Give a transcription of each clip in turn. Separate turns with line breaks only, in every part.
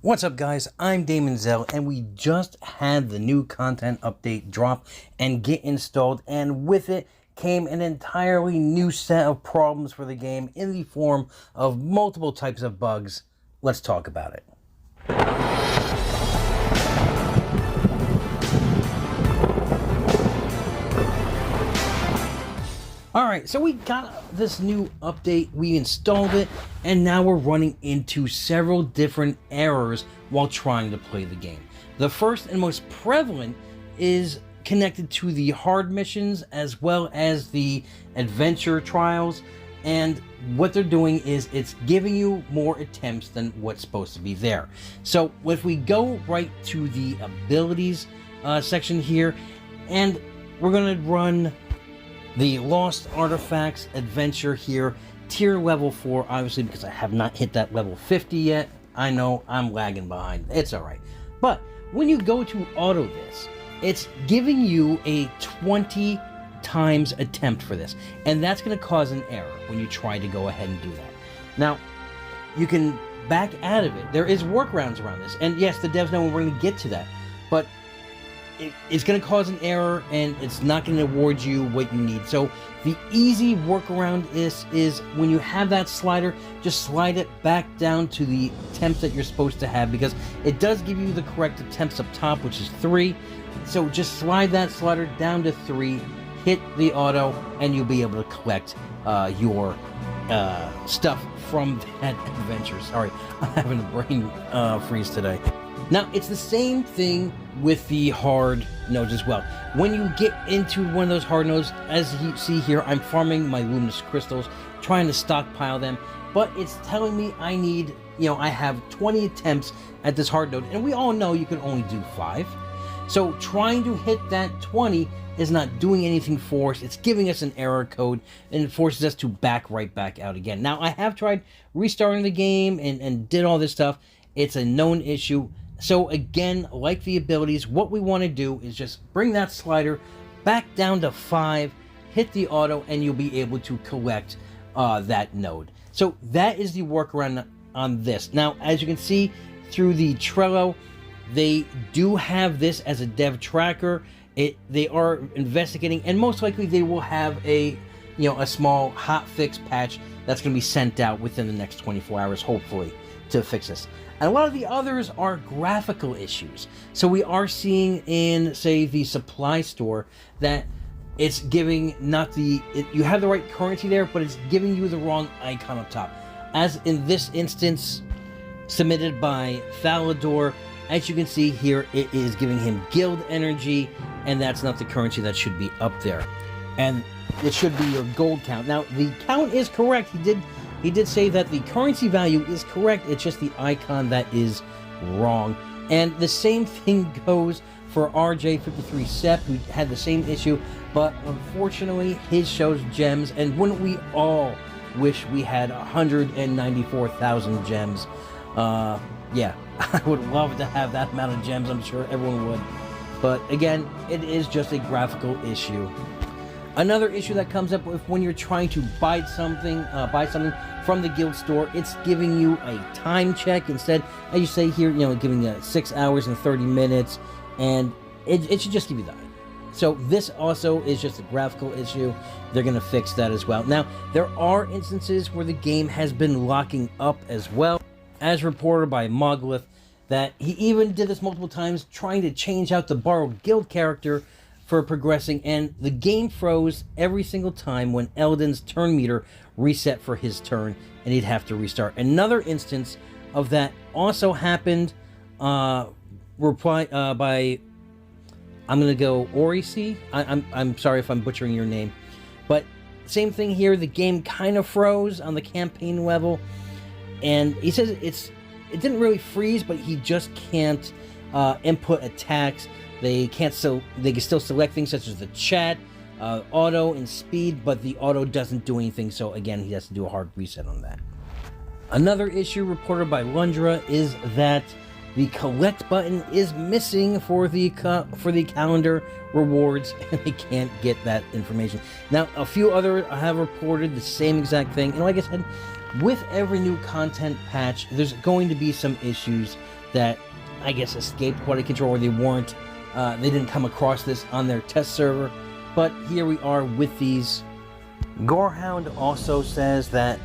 What's up, guys? I'm Daemonxel, and we just had the new content update drop and get installed, and with it came an entirely new set of problems for the game in the form of multiple types of bugs. Let's talk about it. Alright, so we got this new update, we installed it, and now we're running into several different errors while trying to play the game. The first and most prevalent is connected to the hard missions as well as the adventure trials, and what they're doing is it's giving you more attempts than what's supposed to be there. So if we go right to the abilities section here, and we're going to run the Lost Artifacts Adventure here, tier level 4, obviously because I have not hit that level 50 yet. I know I'm lagging behind. It's alright. But when you go to auto this, it's giving you a 20 times attempt for this. And that's going to cause an error when you try to go ahead and do that. Now, you can back out of it. There is workarounds around this. And yes, the devs know we're going to get to that. But it's going to cause an error, and it's not going to award you what you need. So the easy workaround is when you have that slider, just slide it back down to the attempts that you're supposed to have, because it does give you the correct attempts up top, which is 3. So just slide that slider down to 3, hit the auto, and you'll be able to collect your stuff from that adventure. Sorry, I'm having a brain freeze today. Now, it's the same thing with the hard nodes as well. When you get into one of those hard nodes, as you see here, I'm farming my luminous crystals, trying to stockpile them, but it's telling me I need, I have 20 attempts at this hard node, and we all know you can only do 5. So trying to hit that 20 is not doing anything for us. It's giving us an error code, and it forces us to back right back out again. Now, I have tried restarting the game and did all this stuff. It's a known issue. So again, like the abilities, what we want to do is just bring that slider back down to 5, hit the auto, and you'll be able to collect that node. So that is the workaround on this. Now, as you can see through the Trello, they do have this as a dev tracker. They are investigating, and most likely they will have a small hotfix patch that's going to be sent out within the next 24 hours, hopefully, to fix this. And a lot of the others are graphical issues. So we are seeing in, say, the supply store that it's giving you have the right currency there, but it's giving you the wrong icon up top. As in this instance, submitted by Falador, as you can see here, it is giving him guild energy, and that's not the currency that should be up there. And it should be your gold count. Now, the count is correct. He did say that the currency value is correct, it's just the icon that is wrong. And the same thing goes for RJ53 Sepp, who had the same issue, but unfortunately his shows gems, and wouldn't we all wish we had 194,000 gems? Yeah, I would love to have that amount of gems, I'm sure everyone would. But again, it is just a graphical issue. Another issue that comes up when you're trying to buy something from the guild store, it's giving you a time check instead. As you say here, giving you 6 hours and 30 minutes, and it should just give you that. So this also is just a graphical issue. They're going to fix that as well. Now, there are instances where the game has been locking up as well, as reported by Moglith, that he even did this multiple times, trying to change out the borrowed guild character for progressing, and the game froze every single time when Eldon's turn meter reset for his turn, and he'd have to restart. Another instance of that also happened by I'm gonna go Orisi. I'm sorry if I'm butchering your name, but same thing here. The game kind of froze on the campaign level, and he says it didn't really freeze, but he just can't input attacks. They can still select things such as the chat, auto, and speed, but the auto doesn't do anything, so again, he has to do a hard reset on that. Another issue reported by Lundra is that the collect button is missing for the calendar rewards, and they can't get that information. Now, a few others have reported the same exact thing, and like I said, with every new content patch, there's going to be some issues that I guess escaped quality control, or they didn't come across this on their test server. But here we are with these. Gorehound also says that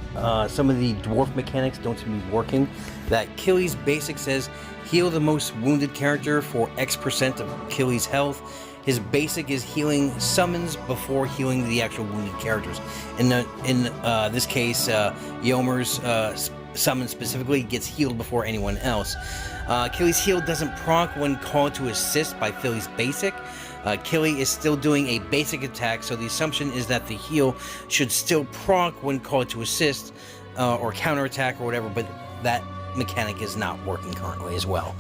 some of the dwarf mechanics don't seem to be working. That Killy's basic says heal the most wounded character for X% of Killy's health. His basic is healing summons before healing the actual wounded characters. In this case, Yomer's summon specifically gets healed before anyone else. Killy's heal doesn't proc when called to assist by Philly's basic. Killy is still doing a basic attack, so the assumption is that the heal should still proc when called to assist or counterattack or whatever, but that mechanic is not working currently as well.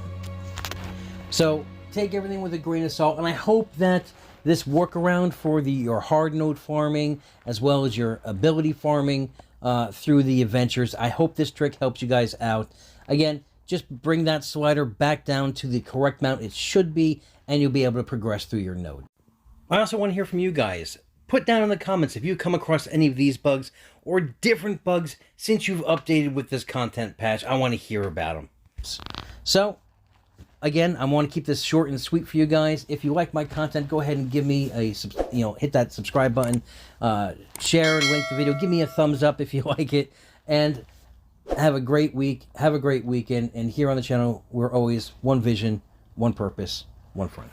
So take everything with a grain of salt, and I hope that this workaround for your hard node farming as well as your ability farming through the adventures, I hope this trick helps you guys out. Again, just bring that slider back down to the correct mount it should be, and you'll be able to progress through your node. I also want to hear from you guys. Put down in the comments if you come across any of these bugs or different bugs since you've updated with this content patch. I want to hear about them. So, again, I want to keep this short and sweet for you guys. If you like my content, go ahead and give me a, hit that subscribe button, share and link the video, give me a thumbs up if you like it, and have a great week, have a great weekend. And here on the channel, we're always one vision, one purpose, one friend.